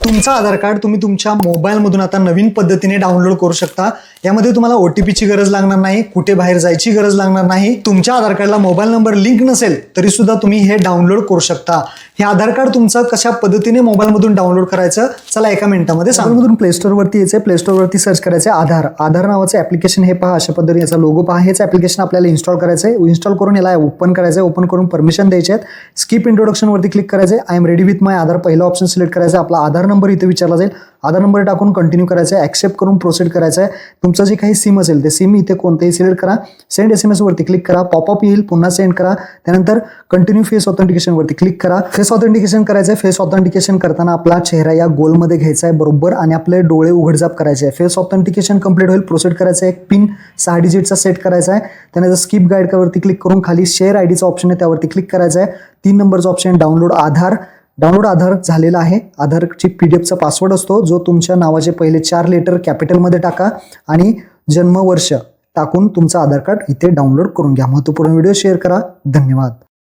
तुमचा आधार कार्ड तुम्ही तुमच्या मोबाईलमधून आता नवीन पद्धतीने डाउनलोड करू शकता। यामध्ये तुम्हाला OTPची गरज लागणार नाही, कुठे बाहेर जायची गरज लागणार नाही। तुमच्या आधार कार्डला मोबाईल नंबर लिंक नसेल तरी सुद्धा तुम्ही हे डाउनलोड करू शकता। हे आधार कार्ड तुमचं कशा पद्धतीने मोबाईलमधून डाउनलोड करायचं चला एका मिनिटामध्ये सांगतो। प्ले स्टोर वरती यायचं, प्ले स्टोर वरती सर्च करायचं आधार नावाचं ऍप्लिकेशन। हे पहा, अशा पद्धतीने याचा लोगो पहा। हेच ऍप्लिकेशन आपल्याला इन्स्टॉल करायचं आहे। इन्स्टॉल करून याला ओपन करायचं आहे। ओपन करून परमिशन द्यायचे आहेत। स्किप इंट्रोडक्शन वरती क्लिक करायचं आहे। आय एम रेडी विथ माय आधार पहिला ऑप्शन सिलेक्ट करायचा। आपला आधार नंबर इथे विचारला जाईल। आधार नंबर टाकून कंटिन्यू करायचं आहे। ऍक्सेप्ट करून प्रोसीड करायचं आहे। तुमचं जे काही सिम असेल ते सिम इथे कोणतेही सिलेक्ट करा। सेंड SMS वरती क्लिक करा। पॉपअप येईल, पुन्हा सेंड करा। त्यानंतर कंटिन्यू फेस ऑथेंटिकेशन वरती क्लिक करा। फेस ऑथेंटिकेशन करायचं आहे। फेस ऑथेंटिकेशन करताना आपला चेहरा या गोलमध्ये घ्यायचा आहे बरोबर आणि आपले डोळे उघडझाप करायचे आहे। फेस ऑथेंटिकेशन कंप्लीट होईल, प्रोसीड करायचं आहे। एक पिन 6 डिजिटचा सेट करायचा आहे। त्यानंतर स्किप गाईड वरती क्लिक करून खाली शेअर आयडीचा ऑप्शन आहे त्यावरती क्लिक करायचं आहे। 3 नंबरचा ऑप्शन डाउनलोड आधार झालेला आहे। आधारची PDFचा पासवर्ड असतो जो तुमच्या नावाचे पहिले 4 लेटर कॅपिटलमध्ये टाका आणि जन्मवर्ष टाकून तुमचं आधार कार्ड इथे डाउनलोड करून घ्या। महत्त्वपूर्ण व्हिडिओ शेअर करा। धन्यवाद।